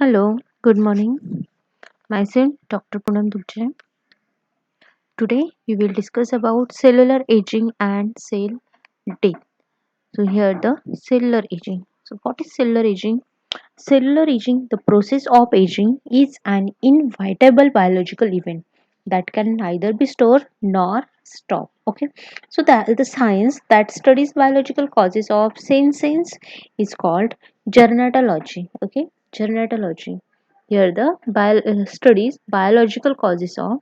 Hello, good morning. Myself, Dr. Poonam Dubche. Today, we will discuss about cellular aging and cell death. So, here the cellular aging. So, what is cellular aging? Cellular aging, the process of aging, is an inevitable biological event that can neither be stored nor stopped. Okay, so the science that studies biological causes of senescence is called gerontology. Okay, gerontology. Here the studies biological causes of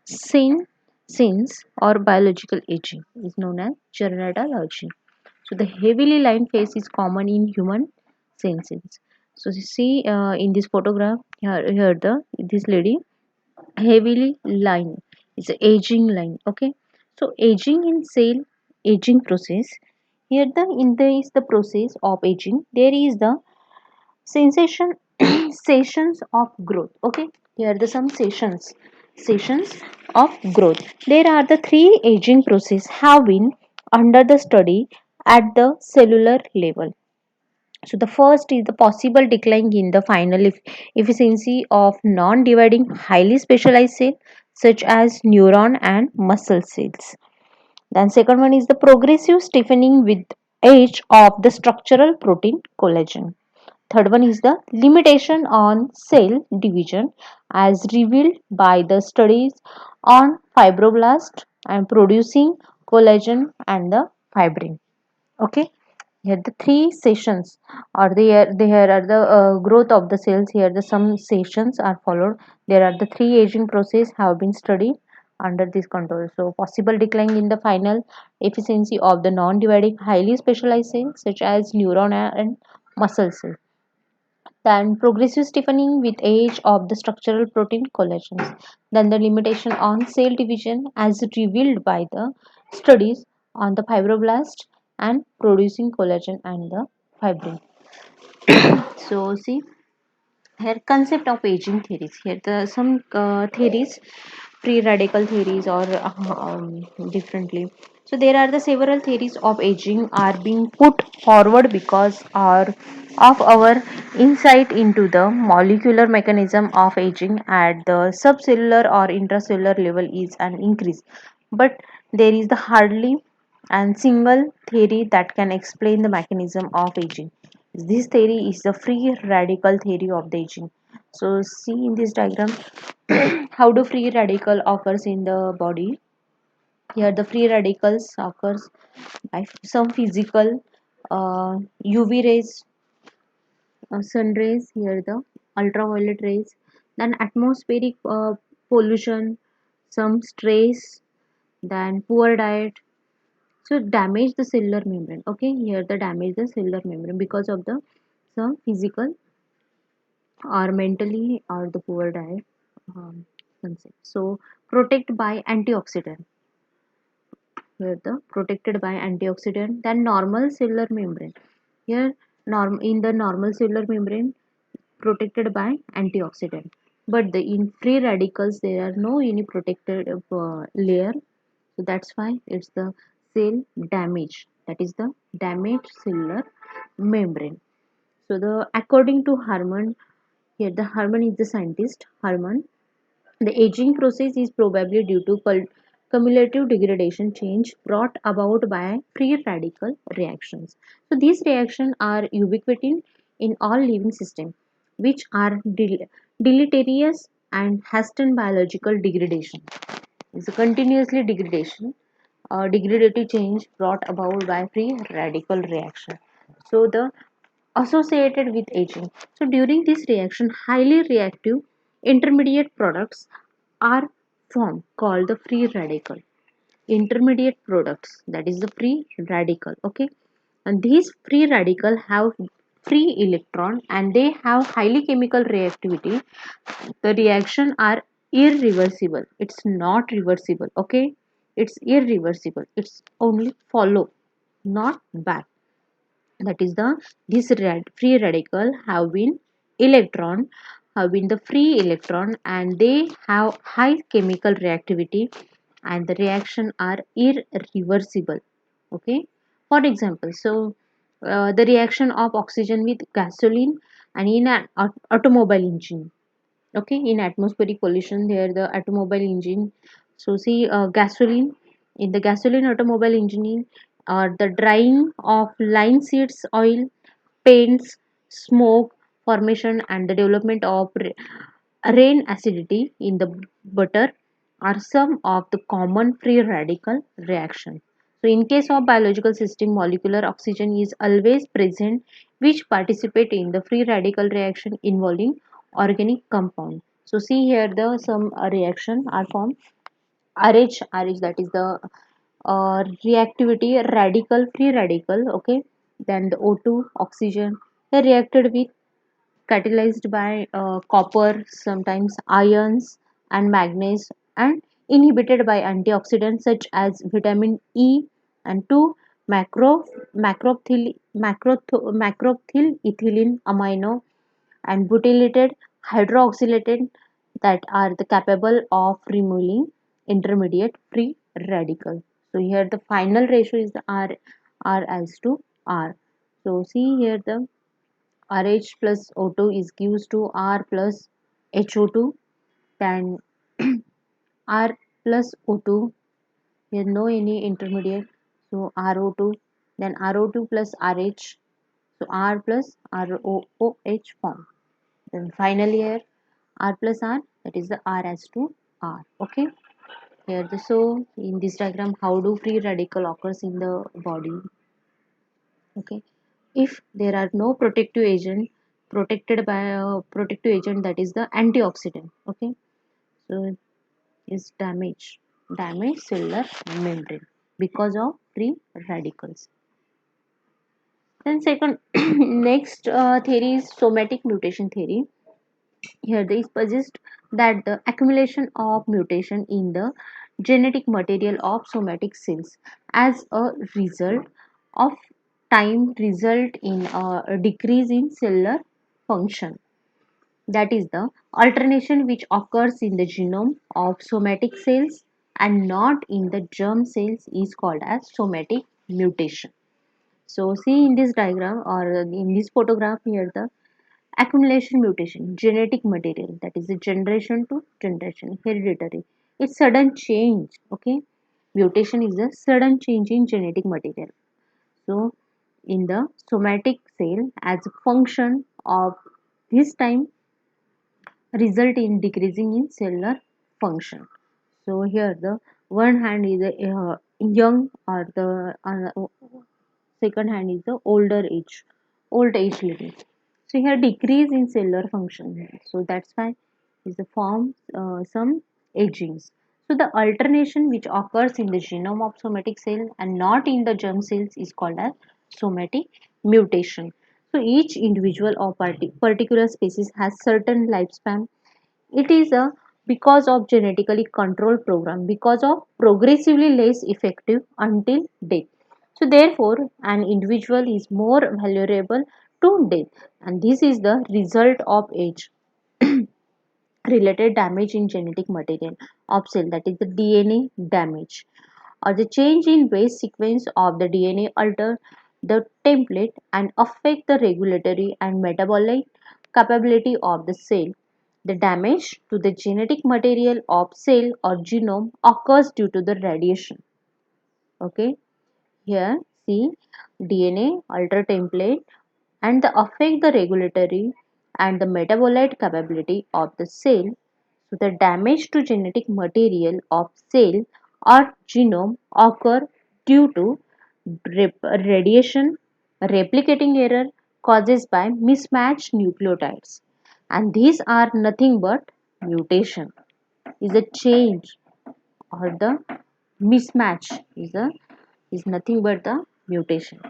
senescence or biological aging is known as gerontology. So the heavily lined face is common in human senses. So you see in this photograph here the this lady heavily lined. It's an aging line. Okay. So aging in cell aging process. Here the in the is the process of aging. There is the sensation sessions of growth. Okay. Here are the some sessions of growth. There are the three aging process have been under the study at the cellular level. So the first is the possible decline in the final efficiency of non-dividing highly specialized cells such as neuron and muscle cells. Then second one is the progressive stiffening with age of the structural protein collagen. Third one is the limitation on cell division as revealed by the studies on fibroblast and producing collagen and the fibrin. Okay, here the three sessions or there are the growth of the cells. Here the some sessions are followed. There are the three aging process have been studied under this control. So possible decline in the final efficiency of the non-dividing highly specialized cells such as neuron and muscle cells. Then progressive stiffening with age of the structural protein collagens. Then the limitation on cell division as revealed by the studies on the fibroblast and producing collagen and the fibrin. So see here concept of aging theories. Here the some theories, free radical theories or differently. So there are the several theories of aging are being put forward because of our insight into the molecular mechanism of aging at the subcellular or intracellular level is an increase. But there is the hardly and single theory that can explain the mechanism of aging. This theory is the free radical theory of the aging. So see in this diagram how do free radical occurs in the body. Here the free radicals occurs by some physical UV rays, sun rays, here the ultraviolet rays, then atmospheric pollution, some stress, then poor diet. So damage the cellular membrane. Okay, here the damage the cellular membrane because of the some physical or mentally or the poor diet concept. So protect by antioxidant. Here the protected by antioxidant. Then normal cellular membrane. Here in the normal cellular membrane protected by antioxidant. But the in free radicals there are no any protected layer. So that's why it's the cell damage. That is the damaged cellular membrane. So the according to Harman, here the Harman is the scientist. Harman, the aging process is probably due to cumulative degradation change brought about by free radical reactions. So these reactions are ubiquitous in all living systems, which are deleterious and hasten biological degradation. It's a continuously degradation or degradative change brought about by free radical reaction. So the associated with aging. So during this reaction, highly reactive intermediate products are formed called the free radical. Intermediate products, that is the free radical. Okay, and these free radical have free electron and they have highly chemical reactivity. The reaction are irreversible. It's not reversible. Okay, it's irreversible. It's only follow, not back. That is the this free radical have been electron have been the free electron and they have high chemical reactivity and the reaction are irreversible. Okay, for example, so the reaction of oxygen with gasoline, and in an automobile engine. Okay, in atmospheric pollution, there the automobile engine. So see, gasoline, in the gasoline automobile engine, the drying of line seeds oil, paints, smoke formation, and the development of rain acidity in the butter are some of the common free radical reactions. So in case of biological system, molecular oxygen is always present, which participate in the free radical reaction involving organic compound. So see here the some reaction are formed. RH, that is the reactivity radical free radical. Okay, then the O2 oxygen, they reacted with catalyzed by copper, sometimes ions and manganese, and inhibited by antioxidants such as vitamin E and 2 macrophyll ethylene amino and butylated hydroxylated that are the capable of removing intermediate free radical. So here the final ratio is the R as to R. So see here the RH plus O2 is gives to R plus HO2, then R plus O2, here no any intermediate, so RO2, then RO2 plus RH, so R plus ROOH form. Then finally here R plus R, that is the R as to R. Okay. Here the so in this diagram how do free radical occurs in the body. Okay, if there are no protective agent protected by a protective agent, that is the antioxidant. Okay, so is damage cellular membrane because of free radicals. Then second next theory is somatic mutation theory. Here they suggest that the accumulation of mutation in the genetic material of somatic cells as a result of time result in a decrease in cellular function. That is the alternation which occurs in the genome of somatic cells and not in the germ cells is called as somatic mutation. So see in this diagram or in this photograph here the accumulation mutation genetic material, that is the generation to generation hereditary, it's sudden change. Okay, mutation is a sudden change in genetic material. So in the somatic cell as a function of this time result in decreasing in cellular function. So here the one hand is the young or the second hand is the old age living. So here decrease in cellular function. So that's why is the form some agings. So the alternation which occurs in the genome of somatic cell and not in the germ cells is called as somatic mutation. So each individual or particular species has certain lifespan. It is a because of genetically controlled program because of progressively less effective until death. So therefore an individual is more vulnerable to death, and this is the result of age related damage in genetic material of cell, that is the DNA damage or the change in base sequence of the DNA alter the template and affect the regulatory and metabolic capability of the cell. The damage to the genetic material of cell or genome occurs due to the radiation. Okay, here see DNA alter template and the affect the regulatory and the metabolite capability of the cell. So the damage to genetic material of cell or genome occur due to radiation, replicating error causes by mismatched nucleotides, and these are nothing but mutation is a change or the mismatch is nothing but the mutation.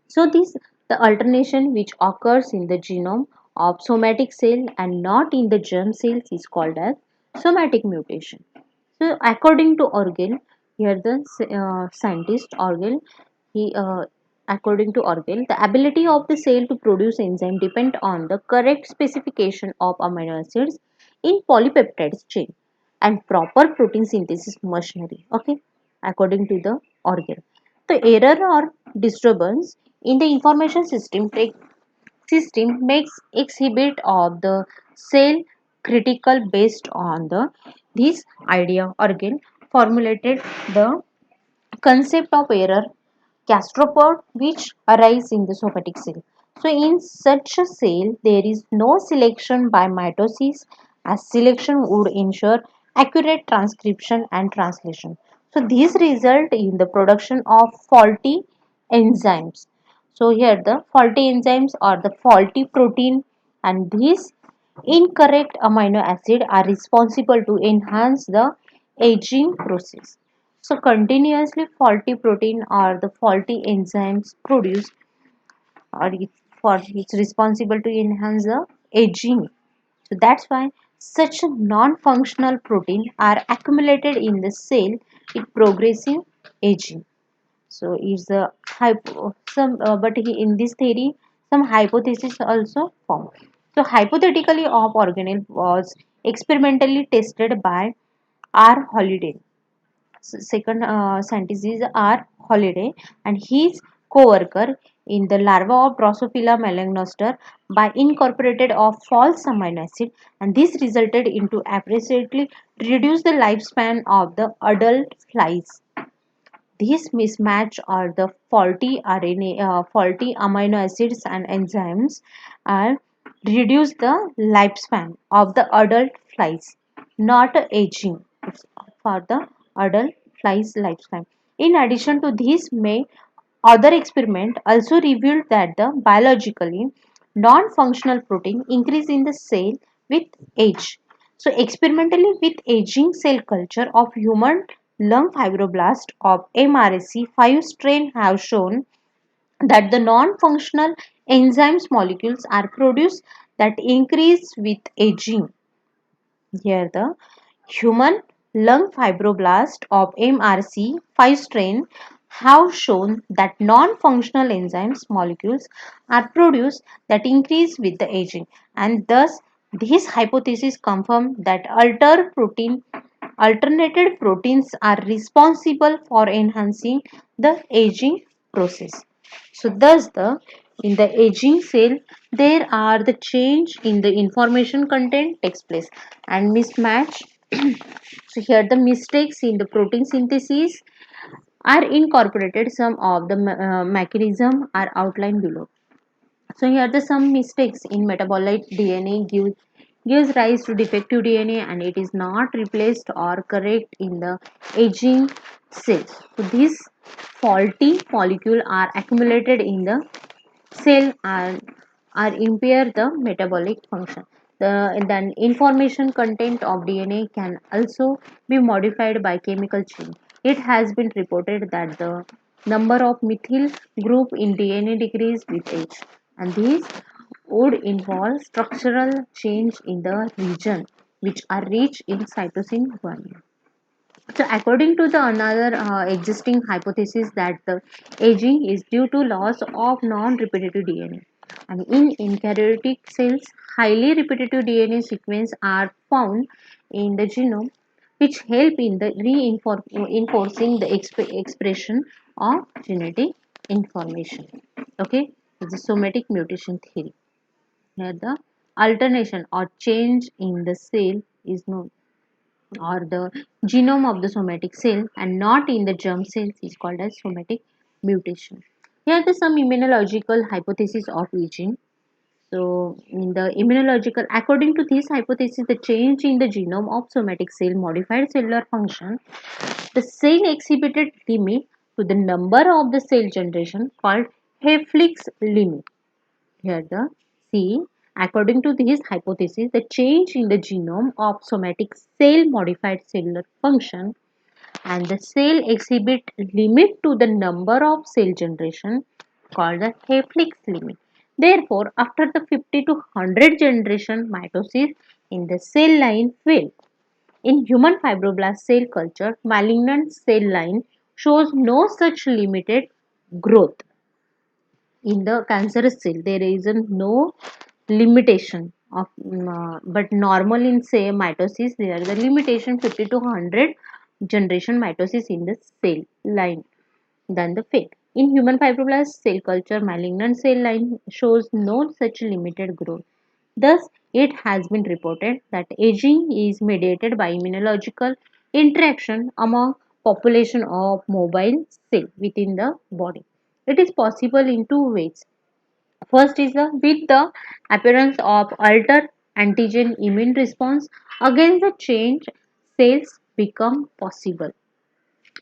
So this the alternation which occurs in the genome of somatic cell and not in the germ cells is called as somatic mutation. So according to Orgel, here the scientist Orgel, he according to Orgel, the ability of the cell to produce enzyme depend on the correct specification of amino acids in polypeptide chain and proper protein synthesis machinery. Okay, according to the Orgel, the error or disturbance in the information system take system makes exhibit of the cell critical based on the this idea Organ formulated the concept of error gastropod which arise in the somatic cell. So in such a cell there is no selection by mitosis as selection would ensure accurate transcription and translation. So these result in the production of faulty enzymes. So here the faulty enzymes are the faulty protein and these incorrect amino acid are responsible to enhance the aging process. So continuously faulty protein or the faulty enzymes produced or it's responsible to enhance the aging. So that's why such a non-functional protein are accumulated in the cell with progressive aging. So is the some but in this theory some hypothesis also found. So hypothetically of organelle was experimentally tested by R. Holiday. Second scientist is R. Holiday and his co-worker in the larva of Drosophila melanogaster by incorporated of false amino acid, and this resulted into appreciably reduce the lifespan of the adult flies. These mismatch are the faulty RNA, faulty amino acids and enzymes and reduce the lifespan of the adult flies, not aging. It's for the adult flies lifespan. In addition to this, may other experiment also revealed that the biologically non-functional protein increase in the cell with age. So experimentally with aging cell culture of human lung fibroblast of MRSC5 strain have shown that the non-functional enzymes molecules are produced that increase with aging. Here the human lung fibroblast of MRC5 strain have shown that non-functional enzymes molecules are produced that increase with the aging, and thus this hypothesis confirm that alternated proteins are responsible for enhancing the aging process. So thus the in the aging cell there are the change in the information content takes place and mismatch. So here the mistakes in the protein synthesis are incorporated. Some of the mechanism are outlined below. So here the some mistakes in metabolite DNA gives rise to defective DNA and it is not replaced or correct in the aging cells. So these faulty molecule are accumulated in the cell and are impair the metabolic function. Then information content of DNA can also be modified by chemical change. It has been reported that the number of methyl group in DNA decrease with age, and these would involve structural change in the region which are rich in cytosine 1. So according to the another existing hypothesis that the aging is due to loss of non-repetitive DNA. And in eukaryotic cells, highly repetitive DNA sequences are found in the genome which help in the reinforcing the expression of genetic information. Okay, this is somatic mutation theory. Here the alternation or change in the cell is known or the genome of the somatic cell and not in the germ cells is called as somatic mutation. Here are some immunological hypothesis of aging. So, in the immunological, according to this hypothesis, the change in the genome of somatic cell modified cellular function. The cell exhibited limit to the number of the cell generation called Hayflick's limit. Here the C. According to this hypothesis, the change in the genome of somatic cell modified cellular function and the cell exhibit limit to the number of cell generation called the Hayflick's limit. Therefore, after the 50 to 100 generation mitosis in the cell line fail. In human fibroblast cell culture, malignant cell line shows no such limited growth. In the cancerous cell there is no limitation of but normal in say mitosis there is a limitation 50 to 100 generation mitosis in the cell line than the fate. In human fibroblast cell culture, malignant cell line shows no such limited growth. Thus, it has been reported that aging is mediated by immunological interaction among population of mobile cell within the body. It is possible in two ways. First is with the appearance of altered antigen immune response against the change cells become possible.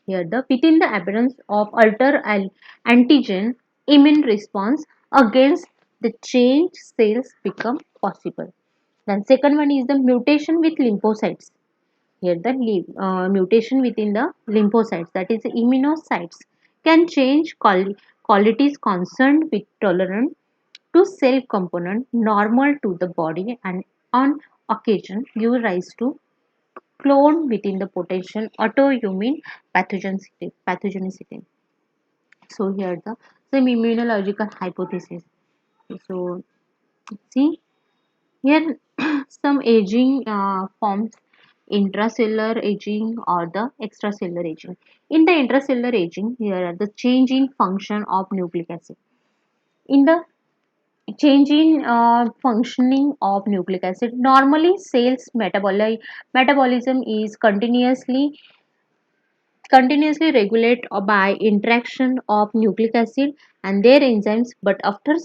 Here the within the appearance of antigen immune response against the change cells become possible. Then second one is the mutation with lymphocytes. Here the mutation within the lymphocytes, that is the immunocytes, can change qualities concerned with tolerance to cell component normal to the body and on occasion give rise to clone within the potential autoimmune pathogenicity. So here the some immunological hypothesis. So see here some aging forms intracellular aging or the extracellular aging. In the intracellular aging, here are the change in function of nucleic acid. In the change in functioning of nucleic acid, normally cells metabolism is continuously regulate by interaction of nucleic acid and their enzymes, but after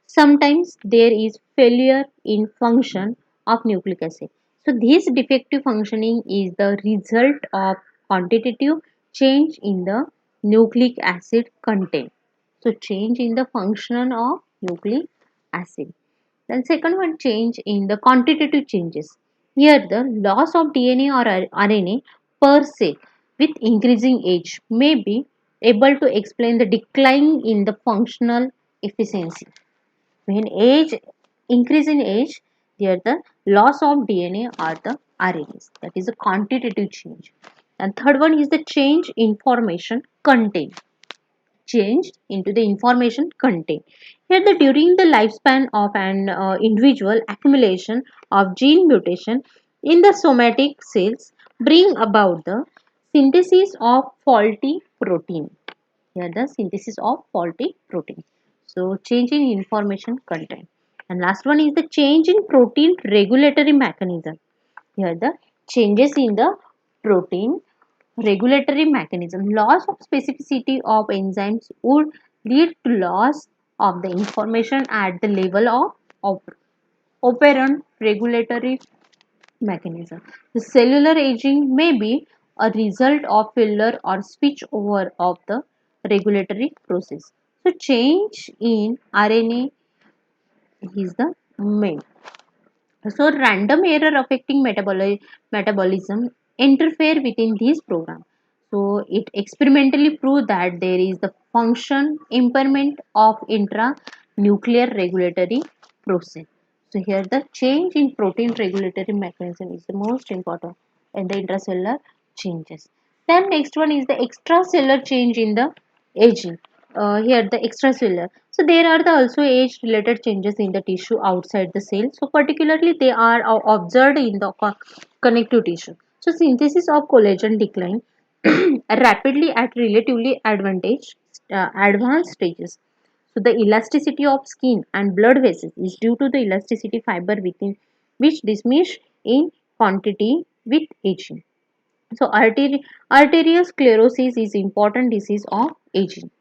sometimes there is failure in function of nucleic acid. So this defective functioning is the result of quantitative change in the nucleic acid content. So change in the function of nucleic acid. Then second one, change in the quantitative changes. Here the loss of DNA or RNA per se with increasing age may be able to explain the decline in the functional efficiency. When age increase in age, there the loss of DNA or the RNAs. That is a quantitative change. And third one is the change information content changed into the information content. Here, during the lifespan of an individual, accumulation of gene mutation in the somatic cells bring about the synthesis of faulty protein. Here, the synthesis of faulty protein. So, change in information content. And last one is the change in protein regulatory mechanism. Here, the changes in the protein regulatory mechanism. Loss of specificity of enzymes would lead to loss of the information at the level of operant regulatory mechanism. The cellular aging may be a result of failure or switch over of the regulatory process. So change in RNA is the main. So random error affecting metabolism interfere within this program. So it experimentally proved that there is the function impairment of intranuclear regulatory process. So here the change in protein regulatory mechanism is the most important in the intracellular changes. Then next one is the extracellular change in the aging. Here the extracellular. So there are the also age related changes in the tissue outside the cell. So particularly they are observed in the connective tissue. So synthesis of collagen decline rapidly at relatively advanced stages. So the elasticity of skin and blood vessels is due to the elasticity fiber within which diminish in quantity with aging. So arteriosclerosis is important disease of aging.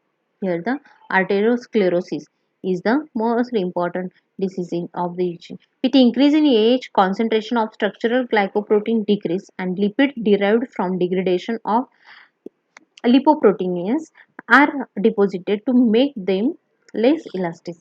Here the arteriosclerosis is the most important disease of the aging. With increase in age, concentration of structural glycoprotein decrease and lipid derived from degradation of lipoproteins are deposited to make them less elastic.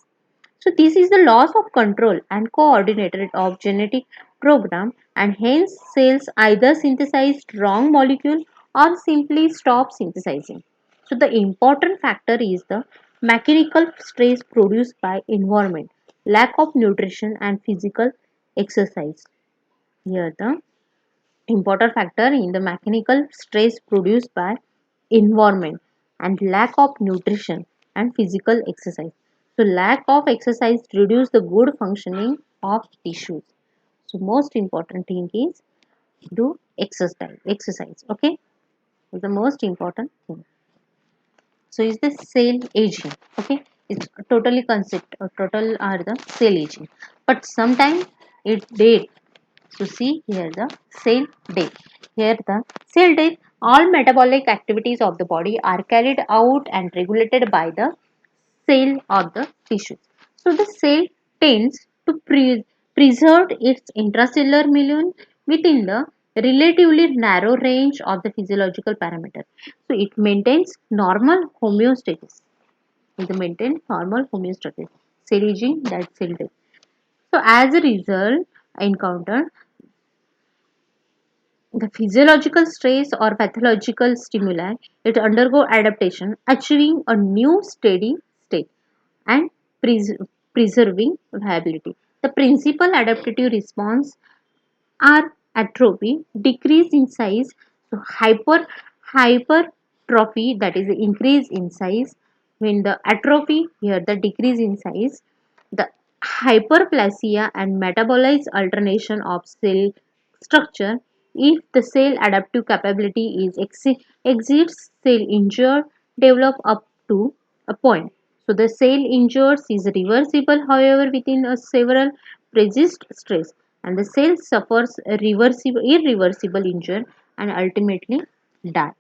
So this is the loss of control and coordinated of genetic program, and hence cells either synthesize wrong molecule or simply stop synthesizing. So the important factor is the mechanical stress produced by environment, lack of nutrition and physical exercise. Here the important factor in the mechanical stress produced by environment and lack of nutrition and physical exercise. So lack of exercise reduce the good functioning of tissues. So most important thing is do exercise. Okay, is the most important thing. So is the cell aging. Okay, it's totally concept or total are the cell aging, but sometimes it dead. So see here the cell death. Here the cell death, all metabolic activities of the body are carried out and regulated by the cell of the tissues. So the cell tends to preserve its intracellular milieu within the relatively narrow range of the physiological parameter. So it maintains normal homeostasis. It maintains normal homeostasis. Cell aging, that cell death. So as a result, encounter the physiological stress or pathological stimuli, it undergo adaptation, achieving a new steady state and pres- preserving viability. The principal adaptive response are atrophy, decrease in size, so hypertrophy, that is the increase in size. When the atrophy, here the decrease in size, the hyperplasia and metabolized alternation of cell structure. If the cell adaptive capability is exceeds cell injury, develop up to a point. So the cell injury is reversible, however, within a several persist stress, and the cell suffers a irreversible injury and ultimately die.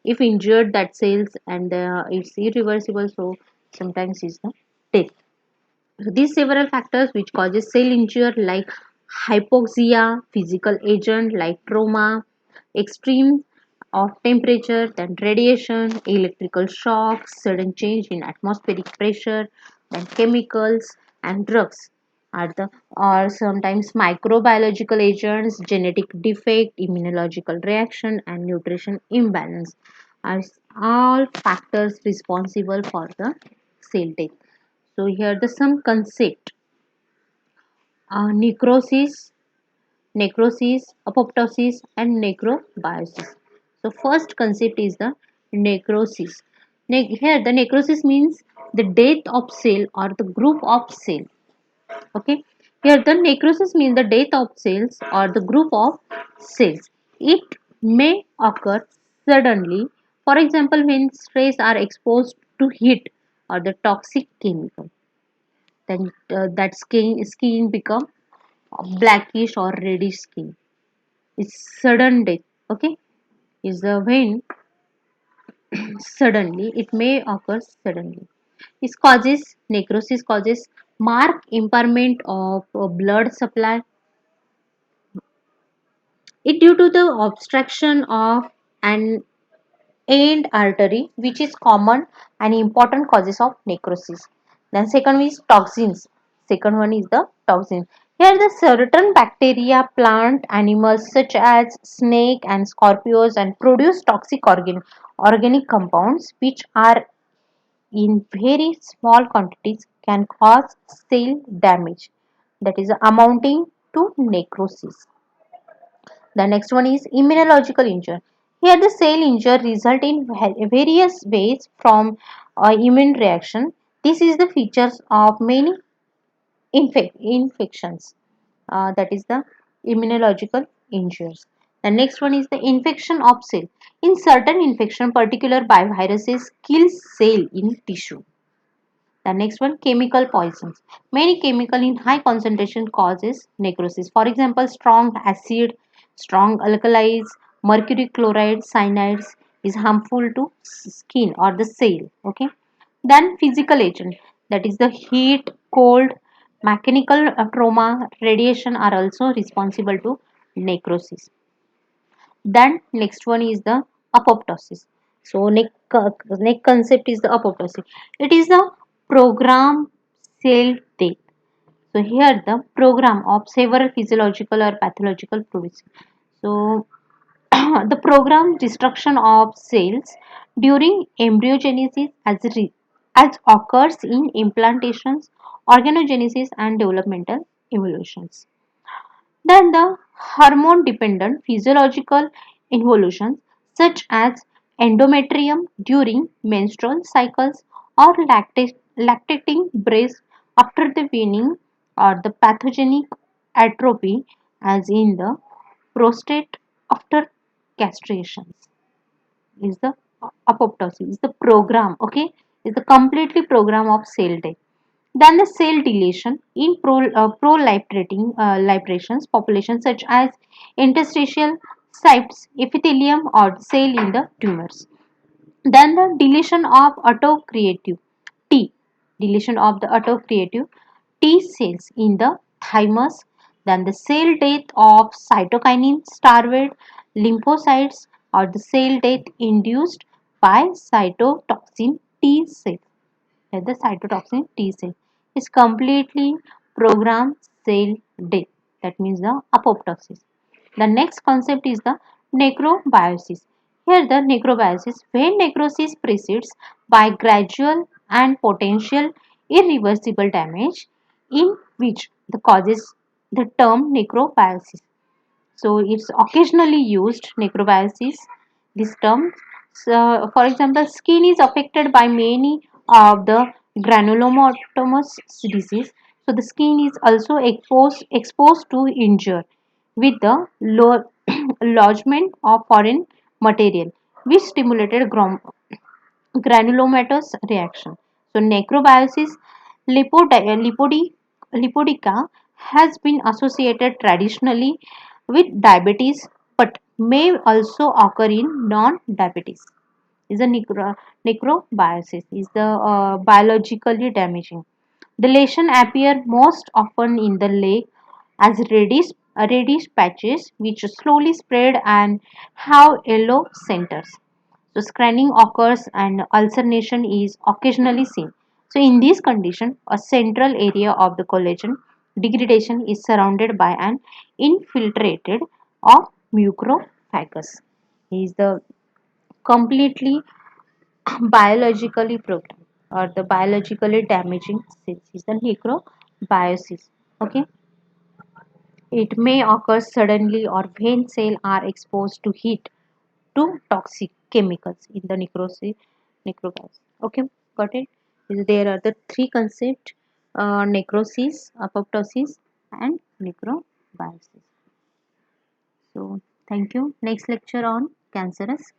If injured, that cells and it's irreversible, so sometimes is the death. So these several factors which causes cell injury like hypoxia, physical agent like trauma, extreme of temperature, then radiation, electrical shocks, sudden change in atmospheric pressure, then chemicals and drugs are the or sometimes microbiological agents, genetic defect, immunological reaction, and nutrition imbalance are all factors responsible for the cell death. So here the some concept: necrosis, apoptosis, and necrobiosis. So first concept is the necrosis. Here the necrosis means the death of cell or the group of cell. Okay. Here the necrosis means the death of cells or the group of cells. It may occur suddenly. For example, when strays are exposed to heat or the toxic chemical, then that skin become blackish or reddish skin. It's sudden death. Okay, is the when suddenly it may occur suddenly. It causes necrosis causes marked impairment of blood supply. It due to the obstruction of an end artery, which is common and important causes of necrosis. Then second is toxins. Second one is the toxin. Here the certain bacteria, plant, animals such as snake and scorpions and produce toxic organic compounds which are in very small quantities can cause cell damage, that is amounting to necrosis. The next one is immunological injury. Here the cell injury result in various ways from immune reaction. This is the features of many infections. That is the immunological injuries. The next one is the infection of cell. In certain infection, particular by viruses kill cell in tissue. The next one, chemical poisons. Many chemical in high concentration causes necrosis. For example, strong acid, strong alkalis, mercury chloride, cyanides is harmful to skin or the cell. Okay. Then physical agent, that is the heat, cold, mechanical trauma, radiation are also responsible to necrosis. Then next one is the apoptosis. So next concept is the apoptosis. It is the program cell death. So here the program of several physiological or pathological processes. So the program destruction of cells during embryogenesis as occurs in implantations, organogenesis and developmental evolutions. Then the hormone dependent physiological involutions such as endometrium during menstrual cycles or lactating breast after the weaning or the pathogenic atrophy as in the prostate after castrations is the apoptosis is the program, okay, is the completely program of cell death. Then the cell deletion in proliferating liberations populations such as interstitial sites, epithelium or cell in the tumors. Then the deletion of autocreative T, deletion of the autocreative T cells in the thymus. Then the cell death of cytokinin starved lymphocytes or the cell death induced by cytotoxin T cell. The cytotoxin T cell is completely programmed cell death. That means the apoptosis. The next concept is the necrobiosis. Here the necrobiosis, when necrosis precedes by gradual and potential irreversible damage, in which the causes the term necrobiosis. So it's occasionally used necrobiosis. This term, so for example, skin is affected by many of the granulomatous disease. So the skin is also exposed to injure with the lodgement of foreign material, which stimulated granulomatous reaction. So necrobiosis lipodica has been associated traditionally with diabetes but may also occur in non-diabetes. Is a necrobiosis is the biologically damaging. The lesion appear most often in the leg as reddish patches which slowly spread and have yellow centers. So screening occurs and ulceration is occasionally seen. So in this condition, a central area of the collagen degradation is surrounded by an infiltrated of mucophagus. Is the completely biologically programmed or the biologically damaging cells is the necrobiosis. Okay, it may occur suddenly or when cells are exposed to heat to toxic chemicals in the necrobiosis. Okay, got it. There are the three concepts: necrosis, apoptosis, and necrobiosis. So, thank you. Next lecture on cancerous